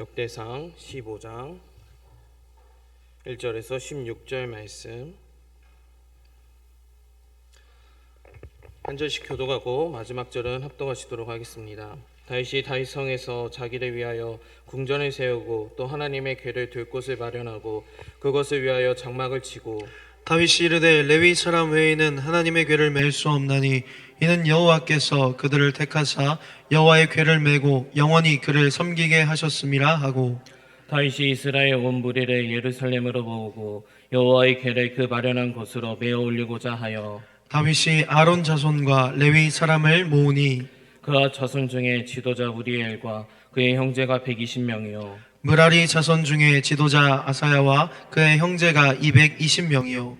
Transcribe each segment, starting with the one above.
역대상 15장 1절에서 16절 말씀 한 절씩 교독하고 마지막 절은 합독하시도록 하겠습니다. 다윗이 다윗성에서 자기를 위하여 궁전을 세우고 또 하나님의 궤를 둘 곳을 마련하고 그것을 위하여 장막을 치고 다윗이 이르되 레위 사람 외에는 하나님의 궤를 맬 수 없나니 이는 여호와께서 그들을 택하사 여호와의 궤를 메고 영원히 그를 섬기게 하셨음이라 하고, 다윗이 이스라엘 온 무리를 예루살렘으로 모으고 여호와의 궤를 그 마련한 곳으로 메어 올리고자 하여 다윗이 아론 자손과 레위 사람을 모으니 그와 자손 중에 지도자 우리엘과 그의 형제가 120명이요 므라리 자손 중에 지도자 아사야와 그의 형제가 220명이요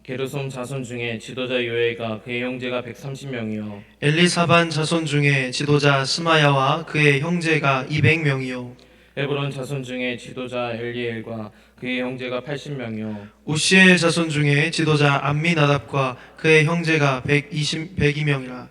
게르솜 자손 중에 지도자 요엘과 그의 형제가 130명이요 엘리사반 자손 중에 지도자 스마야와 그의 형제가 200명이요 헤브론 자손 중에 지도자 엘리엘과 그의 형제가 80명이요 우시엘 자손 중에 지도자 암미나답과 그의 형제가 102명이라.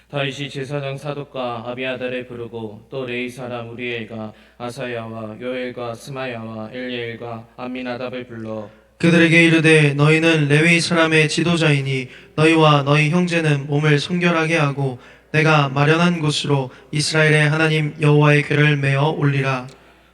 다윗이 제사장 사독과 아비아달을 부르고 또 레위 사람 우리엘과 아사야와 요엘과 스마야와 엘리엘과 암미나답을 불러 그들에게 이르되 너희는 레위 사람의 지도자이니 너희와 너희 형제는 몸을 성결하게 하고 내가 마련한 곳으로 이스라엘의 하나님 여호와의 궤를 메어 올리라.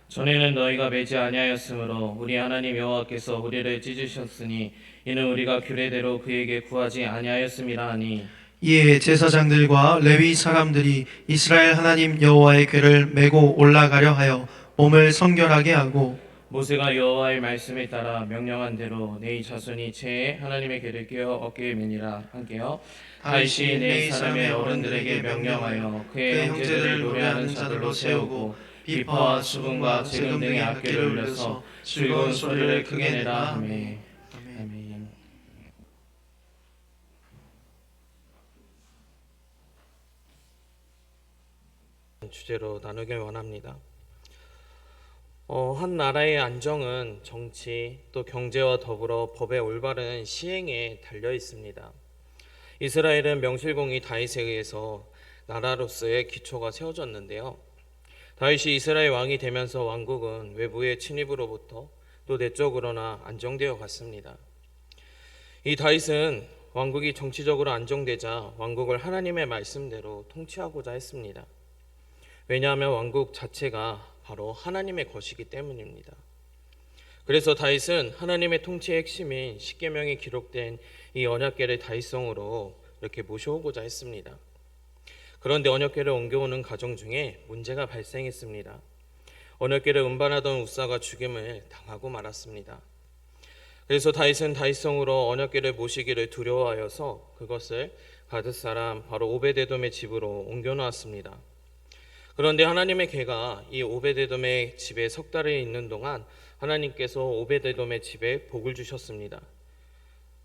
전에는 너희가 매지 아니하였으므로 우리 하나님 여호와께서 우리를 찢으셨으니 이는 우리가 규례대로 그에게 구하지 아니하였음이라 하니 이에 제사장들과 레위 사람들이 이스라엘 하나님 여호와의 궤를 메고 올라가려 하여 몸을 성결하게 하고, 모세가 여호와의 말씀에 따라 명령한 대로 네 자손이 채에 하나님의 궤를 끼어 어깨에 매니라. 함께요. 다윗이 네 사람의 어른들에게 명령하여 그의 형제들을 노래하는 자들로 세우고 비파와 수분과 재금 등의 악기를 울려서 즐거운 소리를 크게 내라 하매. 아멘. 주제로 나누길 원합니다. 한 나라의 안정은 정치 또 경제와 더불어 법의 올바른 시행에 달려 있습니다. 이스라엘은 명실공히 다윗에 의해서 나라로서의 기초가 세워졌는데요. 다윗이 이스라엘 왕이 되면서 왕국은 외부의 침입으로부터 또 내적으로나 안정되어 갔습니다. 이 다윗은 왕국이 정치적으로 안정되자 왕국을 하나님의 말씀대로 통치하고자 했습니다. 왜냐하면 왕국 자체가 바로 하나님의 것이기 때문입니다. 그래서 다윗은 하나님의 통치의 핵심인 십계명이 기록된 이 언약궤를 다윗성으로 이렇게 모셔오고자 했습니다. 그런데 언약궤를 옮겨오는 과정 중에 문제가 발생했습니다. 언약궤를 운반하던 우사가 죽임을 당하고 말았습니다. 그래서 다윗은 다윗성으로 언약궤를 모시기를 두려워하여서 그것을 가드 사람 바로 오베데돔의 집으로 옮겨놓았습니다. 그런데 하나님의 궤가 이 오베데돔의 집에 석 달을 있는 동안 하나님께서 오베데돔의 집에 복을 주셨습니다.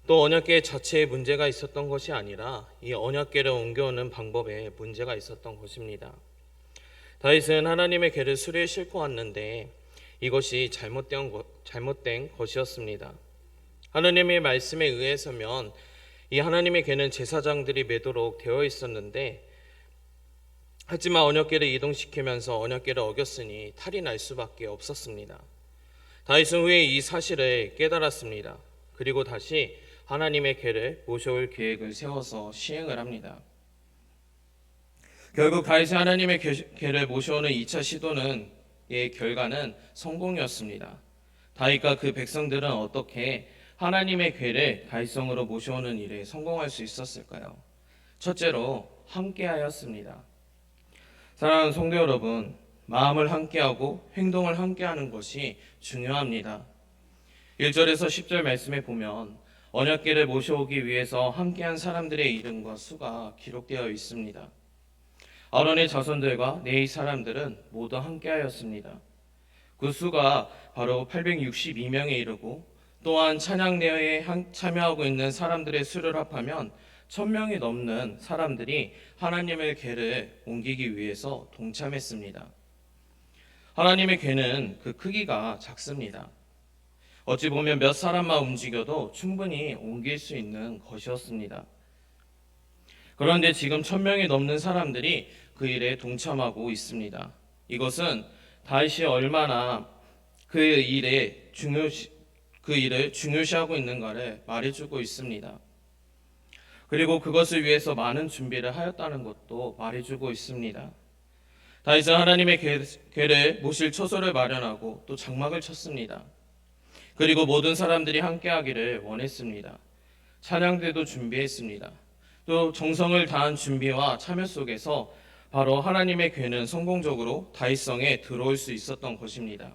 또 언약궤 자체에 문제가 있었던 것이 아니라 이 언약궤를 옮겨오는 방법에 문제가 있었던 것입니다. 다윗은 하나님의 궤를 수레에 싣고 왔는데 이것이 잘못된 것이었습니다. 하나님의 말씀에 의해서면 이 하나님의 궤는 제사장들이 매도록 되어 있었는데 하지만 언약궤를 이동시키면서 언약궤를 어겼으니 탈이 날 수밖에 없었습니다. 다윗은 후에 이 사실을 깨달았습니다. 그리고 다시 하나님의 궤를 모셔올 계획을 세워서 시행을 합니다. 결국 다윗이 하나님의 궤를 모셔오는 2차 시도는 의 결과는 성공이었습니다. 다윗과 그 백성들은 어떻게 하나님의 궤를 다윗성으로 모셔오는 일에 성공할 수 있었을까요? 첫째로 함께하였습니다. 사랑하는 성도 여러분, 마음을 함께하고 행동을 함께하는 것이 중요합니다. 1절에서 10절 말씀에 보면 언약궤를 모셔오기 위해서 함께한 사람들의 이름과 수가 기록되어 있습니다. 아론의 자손들과 레위 사람들은 모두 함께하였습니다. 그 수가 바로 862명에 이르고 또한 찬양대회에 참여하고 있는 사람들의 수를 합하면 1000명이 넘는 사람들이 하나님의 궤를 옮기기 위해서 동참했습니다. 하나님의 궤는 그 크기가 작습니다. 어찌 보면 몇 사람만 움직여도 충분히 옮길 수 있는 것이었습니다. 그런데 지금 1000명이 넘는 사람들이 그 일에 동참하고 있습니다. 이것은 다윗이 얼마나 그 일을 중요시하고 있는가를 말해주고 있습니다. 그리고 그것을 위해서 많은 준비를 하였다는 것도 말해주고 있습니다. 다윗은 하나님의 궤를 모실 처소를 마련하고 또 장막을 쳤습니다. 그리고 모든 사람들이 함께하기를 원했습니다. 찬양대도 준비했습니다. 또 정성을 다한 준비와 참여 속에서 바로 하나님의 궤는 성공적으로 다윗성에 들어올 수 있었던 것입니다.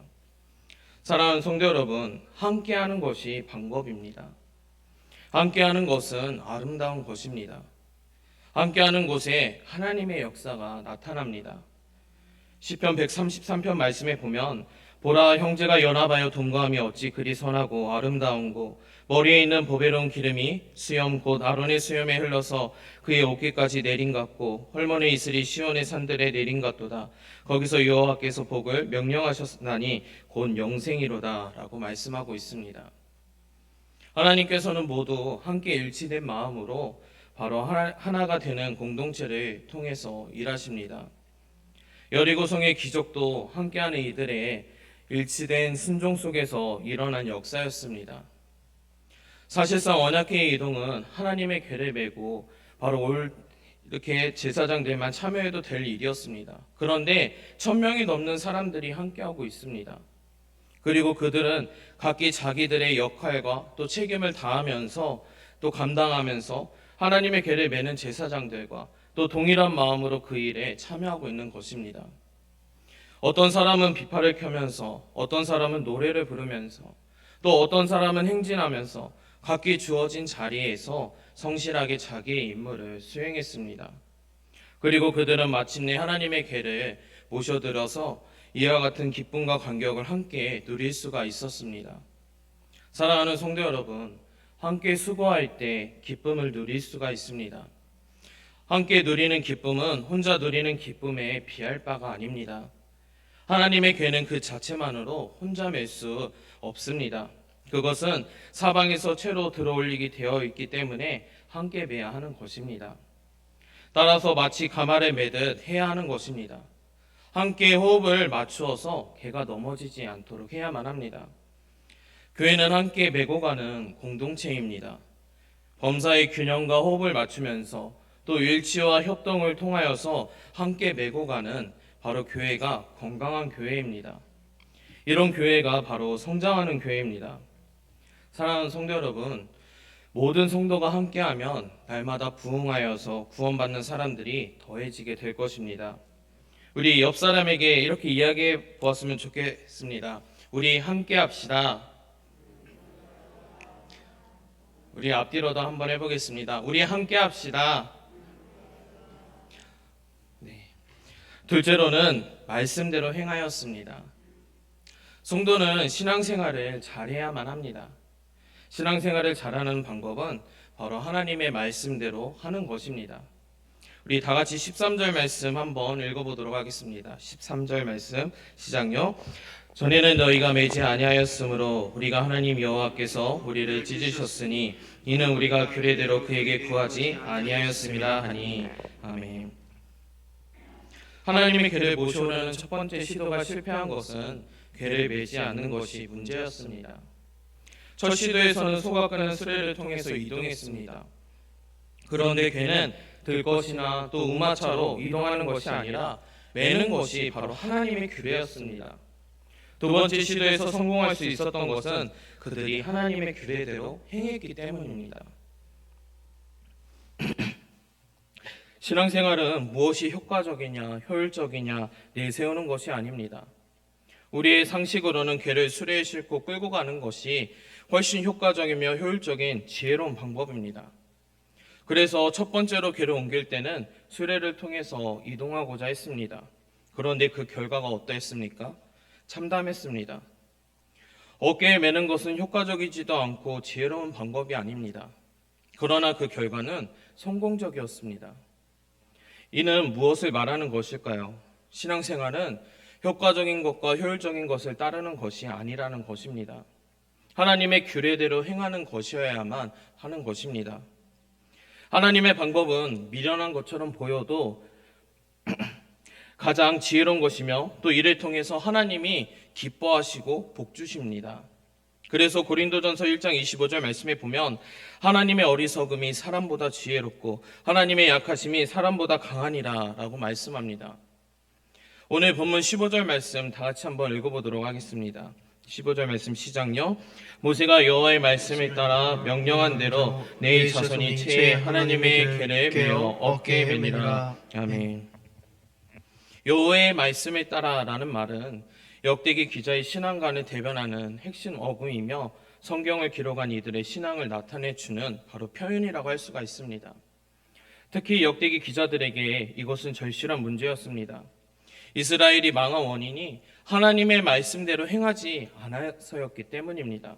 사랑하는 성도 여러분, 함께하는 것이 방법입니다. 함께하는 것은 아름다운 것입니다. 함께하는 곳에 하나님의 역사가 나타납니다. 시편 133편 말씀에 보면 보라, 형제가 연합하여 동거함이 어찌 그리 선하고 아름다운고, 머리에 있는 보배로운 기름이 수염 곧 아론의 수염에 흘러서 그의 어깨까지 내린 같고, 헐몬의 이슬이 시온의 산들에 내린 같도다. 거기서 여호와께서 복을 명령하셨나니 곧 영생이로다 라고 말씀하고 있습니다. 하나님께서는 모두 함께 일치된 마음으로 바로 하나가 되는 공동체를 통해서 일하십니다. 여리고성의 기적도 함께하는 이들의 일치된 순종 속에서 일어난 역사였습니다. 사실상 언약궤의 이동은 하나님의 궤를 메고 바로 이렇게 제사장들만 참여해도 될 일이었습니다. 그런데 1000명이 넘는 사람들이 함께하고 있습니다. 그리고 그들은 각기 자기들의 역할과 또 책임을 다하면서 또 감당하면서 하나님의 궤를 메는 제사장들과 또 동일한 마음으로 그 일에 참여하고 있는 것입니다. 어떤 사람은 비파를 켜면서, 어떤 사람은 노래를 부르면서, 또 어떤 사람은 행진하면서 각기 주어진 자리에서 성실하게 자기의 임무를 수행했습니다. 그리고 그들은 마침내 하나님의 궤를 모셔들어서 이와 같은 기쁨과 감격을 함께 누릴 수가 있었습니다. 사랑하는 성도 여러분, 함께 수고할 때 기쁨을 누릴 수가 있습니다. 함께 누리는 기쁨은 혼자 누리는 기쁨에 비할 바가 아닙니다. 하나님의 궤는 그 자체만으로 혼자 맬 수 없습니다. 그것은 사방에서 채로 들어올리게 되어 있기 때문에 함께 매야 하는 것입니다. 따라서 마치 가마를 매듯 해야 하는 것입니다. 함께 호흡을 맞추어서 개가 넘어지지 않도록 해야만 합니다. 교회는 함께 메고 가는 공동체입니다. 범사의 균형과 호흡을 맞추면서 또 일치와 협동을 통하여서 함께 메고 가는 바로 교회가 건강한 교회입니다. 이런 교회가 바로 성장하는 교회입니다. 사랑하는 성도 여러분, 모든 성도가 함께하면 날마다 부흥하여서 구원받는 사람들이 더해지게 될 것입니다. 우리 옆 사람에게 이렇게 이야기해 보았으면 좋겠습니다. 우리 함께 합시다. 우리 앞뒤로도 한번 해보겠습니다. 우리 함께 합시다. 네. 둘째로는 말씀대로 행하였습니다. 성도는 신앙생활을 잘해야만 합니다. 신앙생활을 잘하는 방법은 바로 하나님의 말씀대로 하는 것입니다. 우리 다 같이 13절 말씀 한번 읽어보도록 하겠습니다. 13절 말씀 시작요. 전에는 너희가 매지 아니하였으므로 우리가 하나님 여호와께서 우리를 찢으셨으니 이는 우리가 규례대로 그에게 구하지 아니하였음이라 하니. 아멘. 하나님의 궤를 모셔오려는 첫 번째 시도가 실패한 것은 궤를 매지 않는 것이 문제였습니다. 첫 시도에서는 소가 끄는 수레를 통해서 이동했습니다. 그런데 궤는 들것이나 또 우마차로 이동하는 것이 아니라 매는 것이 바로 하나님의 규례였습니다. 두 번째 시도에서 성공할 수 있었던 것은 그들이 하나님의 규례대로 행했기 때문입니다. 신앙생활은 무엇이 효과적이냐, 효율적이냐 내세우는 것이 아닙니다. 우리의 상식으로는 궤를 수레에 싣고 끌고 가는 것이 훨씬 효과적이며 효율적인 지혜로운 방법입니다. 그래서 첫 번째로 궤를 옮길 때는 수레를 통해서 이동하고자 했습니다. 그런데 그 결과가 어떠했습니까? 참담했습니다. 어깨에 매는 것은 효과적이지도 않고 지혜로운 방법이 아닙니다. 그러나 그 결과는 성공적이었습니다. 이는 무엇을 말하는 것일까요? 신앙생활은 효과적인 것과 효율적인 것을 따르는 것이 아니라는 것입니다. 하나님의 규례대로 행하는 것이어야만 하는 것입니다. 하나님의 방법은 미련한 것처럼 보여도 가장 지혜로운 것이며 또 이를 통해서 하나님이 기뻐하시고 복 주십니다. 그래서 고린도전서 1장 25절 말씀에 보면 하나님의 어리석음이 사람보다 지혜롭고 하나님의 약하심이 사람보다 강하니라 라고 말씀합니다. 오늘 본문 15절 말씀 다 같이 한번 읽어보도록 하겠습니다. 15절 말씀 시작요. 모세가 여호와의 말씀에 따라 명령한 대로 내 자손이 채 하나님의 궤를 메어 어깨에 매니라. 아멘. 여호와의 말씀에 따라라는 말은 역대기 기자의 신앙관을 대변하는 핵심 어구이며 성경을 기록한 이들의 신앙을 나타내주는 바로 표현이라고 할 수가 있습니다. 특히 역대기 기자들에게 이것은 절실한 문제였습니다. 이스라엘이 망한 원인이 하나님의 말씀대로 행하지 않아서였기 때문입니다.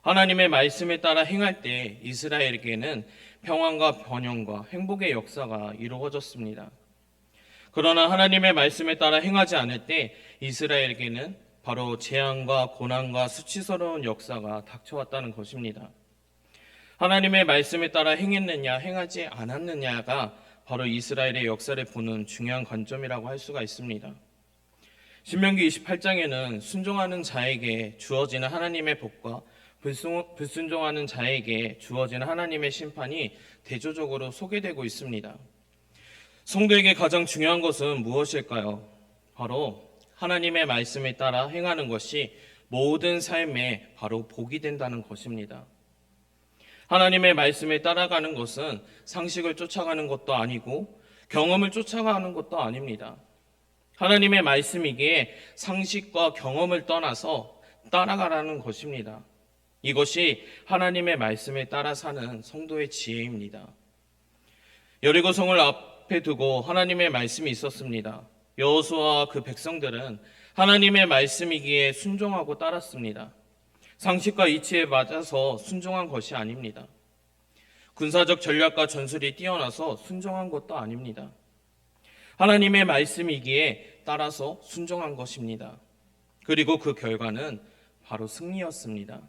하나님의 말씀에 따라 행할 때 이스라엘에게는 평안과 번영과 행복의 역사가 이루어졌습니다. 그러나 하나님의 말씀에 따라 행하지 않을 때 이스라엘에게는 바로 재앙과 고난과 수치스러운 역사가 닥쳐왔다는 것입니다. 하나님의 말씀에 따라 행했느냐 행하지 않았느냐가 바로 이스라엘의 역사를 보는 중요한 관점이라고 할 수가 있습니다. 신명기 28장에는 순종하는 자에게 주어지는 하나님의 복과 불순종하는 자에게 주어지는 하나님의 심판이 대조적으로 소개되고 있습니다. 성도에게 가장 중요한 것은 무엇일까요? 바로 하나님의 말씀에 따라 행하는 것이 모든 삶에 바로 복이 된다는 것입니다. 하나님의 말씀에 따라가는 것은 상식을 쫓아가는 것도 아니고 경험을 쫓아가는 것도 아닙니다. 하나님의 말씀이기에 상식과 경험을 떠나서 따라가라는 것입니다. 이것이 하나님의 말씀에 따라 사는 성도의 지혜입니다. 여리고성을 앞에 두고 하나님의 말씀이 있었습니다. 여호수아와 그 백성들은 하나님의 말씀이기에 순종하고 따랐습니다. 상식과 이치에 맞아서 순종한 것이 아닙니다. 군사적 전략과 전술이 뛰어나서 순종한 것도 아닙니다. 하나님의 말씀이기에 따라서 순종한 것입니다. 그리고 그 결과는 바로 승리였습니다.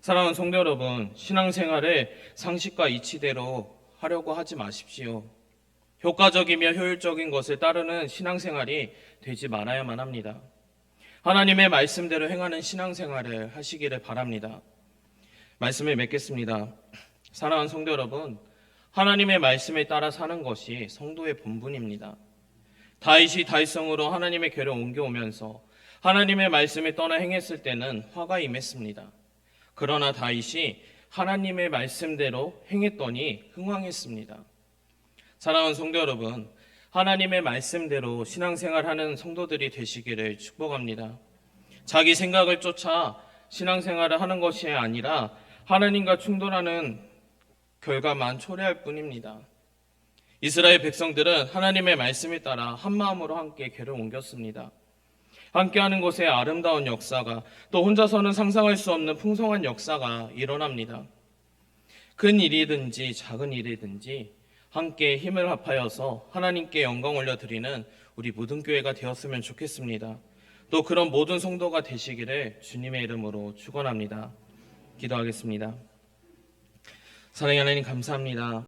사랑하는 성도 여러분, 신앙생활을 상식과 이치대로 하려고 하지 마십시오. 효과적이며 효율적인 것을 따르는 신앙생활이 되지 말아야만 합니다. 하나님의 말씀대로 행하는 신앙생활을 하시기를 바랍니다. 말씀을 맺겠습니다. 사랑하는 성도 여러분, 하나님의 말씀에 따라 사는 것이 성도의 본분입니다. 다윗이 다윗성으로 하나님의 궤를 옮겨오면서 하나님의 말씀에 떠나 행했을 때는 화가 임했습니다. 그러나 다윗이 하나님의 말씀대로 행했더니 흥왕했습니다. 사랑하는 성도 여러분, 하나님의 말씀대로 신앙생활하는 성도들이 되시기를 축복합니다. 자기 생각을 쫓아 신앙생활을 하는 것이 아니라 하나님과 충돌하는 결과만 초래할 뿐입니다. 이스라엘 백성들은 하나님의 말씀에 따라 한 마음으로 함께 궤를 옮겼습니다. 함께하는 곳에 아름다운 역사가, 또 혼자서는 상상할 수 없는 풍성한 역사가 일어납니다. 큰 일이든지 작은 일이든지 함께 힘을 합하여서 하나님께 영광 올려드리는 우리 모든 교회가 되었으면 좋겠습니다. 또 그런 모든 성도가 되시기를 주님의 이름으로 축원합니다. 기도하겠습니다. 사랑의 하나님 감사합니다.